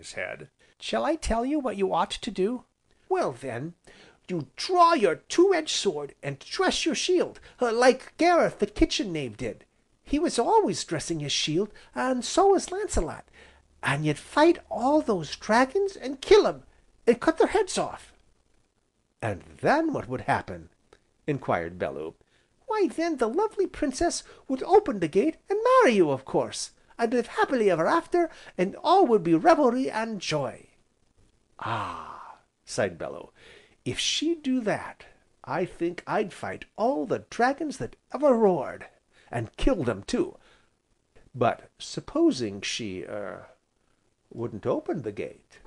his head. "Shall I tell you what you ought to do?" "Well then, you draw your two-edged sword, and dress your shield, like Gareth the kitchen knave did. He was always dressing his shield, and so was Lancelot. And you'd fight all those dragons, and kill 'em, and cut their heads off." "And then what would happen?" enquired Bellew. "Why then the lovely princess would open the gate, and marry you, of course, and live happily ever after, and all would be revelry and joy." "Ah!" sighed Bellew, "if she'd do that, I think I'd fight all the dragons that ever roared, and kill them too. But supposing she wouldn't open the gate?"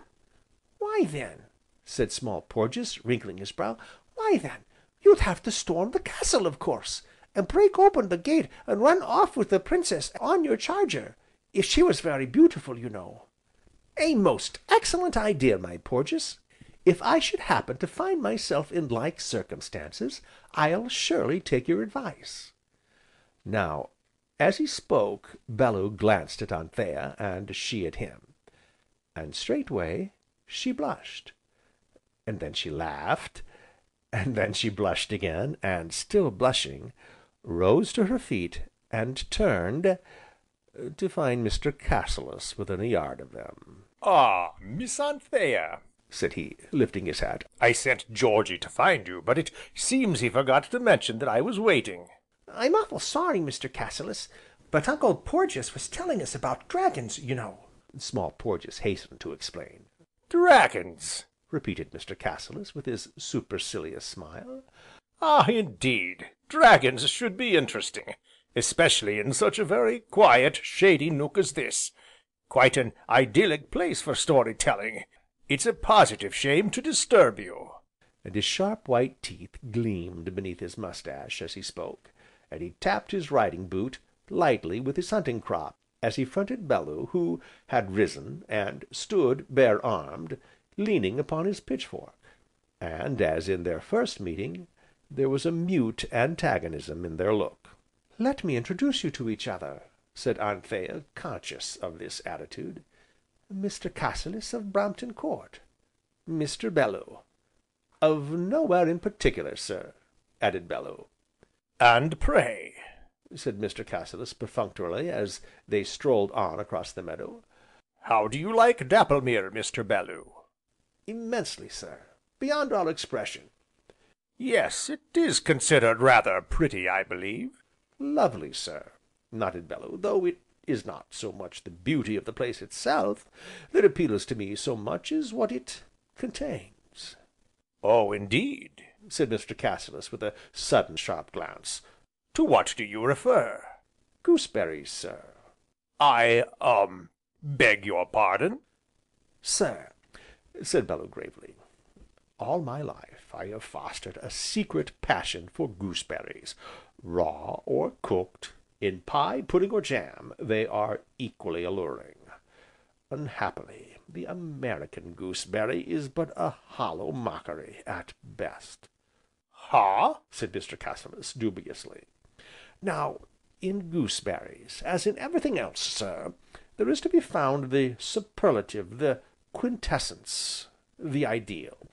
"Why then," said Small Porges, wrinkling his brow, "why then, you'd have to storm the castle, of course, and break open the gate, and run off with the princess on your charger, if she was very beautiful, you know." "A most excellent idea, my Porges. If I should happen to find myself in like circumstances, I'll surely take your advice." Now, as he spoke, Bellew glanced at Anthea, and she at him, and straightway she blushed, and then she laughed, and then she blushed again, and still blushing, rose to her feet, and turned to find Mr. Cassilis within a yard of them. "Ah, Miss Anthea," said he, lifting his hat, "I sent Georgy to find you, but it seems he forgot to mention that I was waiting." "I'm awful sorry, Mr. Cassilis, but Uncle Porges was telling us about dragons, you know." Small Porges hastened to explain. "Dragons!" repeated Mr. Cassilis, with his supercilious smile. "Ah, indeed, dragons should be interesting, especially in such a very quiet, shady nook as this. Quite an idyllic place for story telling. It's a positive shame to disturb you." And his sharp white teeth gleamed beneath his moustache as he spoke, and he tapped his riding boot lightly with his hunting crop, as he fronted Bellew, who had risen, and stood bare armed, leaning upon his pitchfork. And, as in their first meeting, there was a mute antagonism in their look. "Let me introduce you to each other," said Anthea, conscious of this attitude. "Mr. Cassilis of Brampton Court, Mr. Bellew." "Of nowhere in particular, sir," added Bellew. "And pray," said Mr. Cassilis perfunctorily, as they strolled on across the meadow, "how do you like Dapplemere, Mr. Bellew?" "Immensely, sir, beyond all expression." "Yes, it is considered rather pretty, I believe." "Lovely, sir," nodded Bellew, "though it is not so much the beauty of the place itself that appeals to me so much as what it contains." "Oh, indeed!" said Mr. Cassilis, with a sudden sharp glance. "To what do you refer?" "Gooseberries, sir." "I beg your pardon?" "Sir," said Bellew gravely, "all my life I have fostered a secret passion for gooseberries. Raw, or cooked, in pie, pudding, or jam, they are equally alluring. Unhappily, the American gooseberry is but a hollow mockery, at best." "Ha?" said Mr. Cassilis, dubiously. "Now, in gooseberries, as in everything else, sir, there is to be found the superlative, the quintessence, the ideal.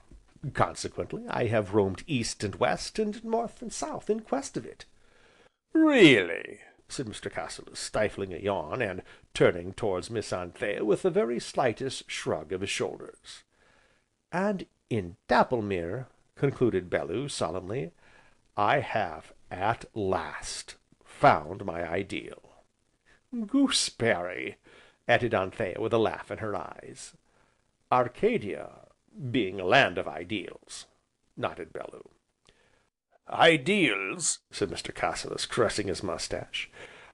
Consequently, I have roamed east and west, and north and south in quest of it." "Really?" said Mr. Cassilis, stifling a yawn, and turning towards Miss Anthea with the very slightest shrug of his shoulders. "And in Dapplemere," concluded Bellew, solemnly, "I have, at last, found my ideal." "Gooseberry!" added Anthea with a laugh in her eyes. "Arcadia being a land of ideals," nodded Bellew. "Ideals," said Mr. Cassilis, caressing his moustache,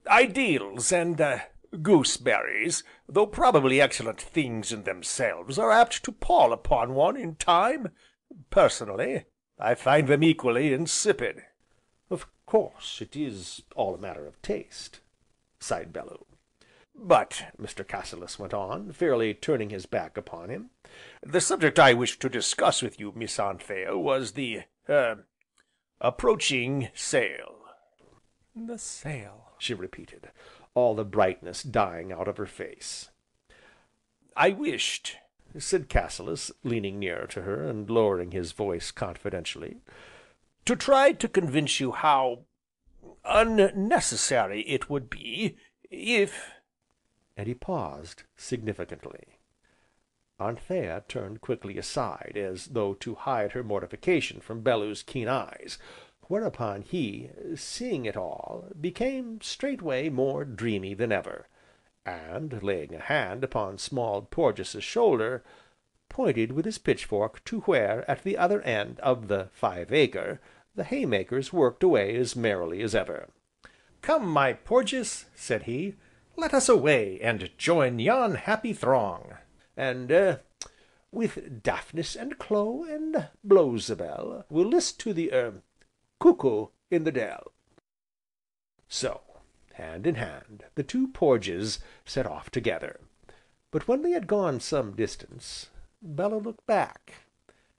"ideals, and gooseberries, though probably excellent things in themselves, are apt to pall upon one in time. Personally, I find them equally insipid." "Of course, it is all a matter of taste," sighed Bellew. "But," Mr. Cassilis went on, fairly turning his back upon him, "the subject I wished to discuss with you, Miss Anthea, was the approaching sale." "The sale," she repeated, all the brightness dying out of her face. I wished," said Cassilis, leaning nearer to her, and lowering his voice confidentially, "to try to convince you how unnecessary it would be, if—" and he paused significantly. Anthea turned quickly aside, as though to hide her mortification from Bellew's keen eyes, whereupon he, seeing it all, became straightway more dreamy than ever, and, laying a hand upon Small Porges' shoulder, pointed with his pitchfork to where, at the other end of the 5 acre, the haymakers worked away as merrily as ever. "Come, my Porges," said he, "let us away, and join yon happy throng, and, with Daphnis, and Clo, and Blowsabel, we'll list to the, cuckoo in the dell." So, hand in hand, the 2 Porges set off together, but when they had gone some distance, Bellew looked back,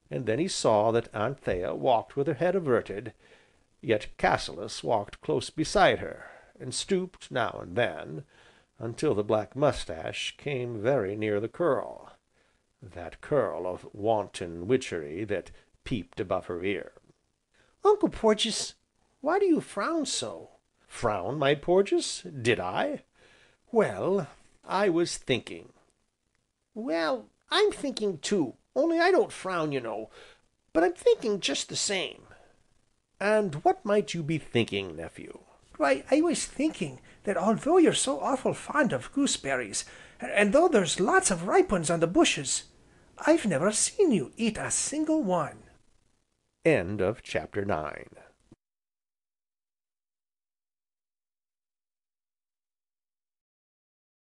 and then he saw that Anthea walked with her head averted, yet Cassilis walked close beside her, and stooped now and then, until the black moustache came very near the curl, that curl of wanton witchery that peeped above her ear. "Uncle Porges, why do you frown so?" "Frown, my Porges? Did I? Well, I was thinking." "Well, I'm thinking too, only I don't frown, you know, but I'm thinking just the same." "And what might you be thinking, nephew?" "Why, I was thinking that although you're so awful fond of gooseberries, and though there's lots of ripe ones on the bushes, I've never seen you eat a single one." End of chapter 9.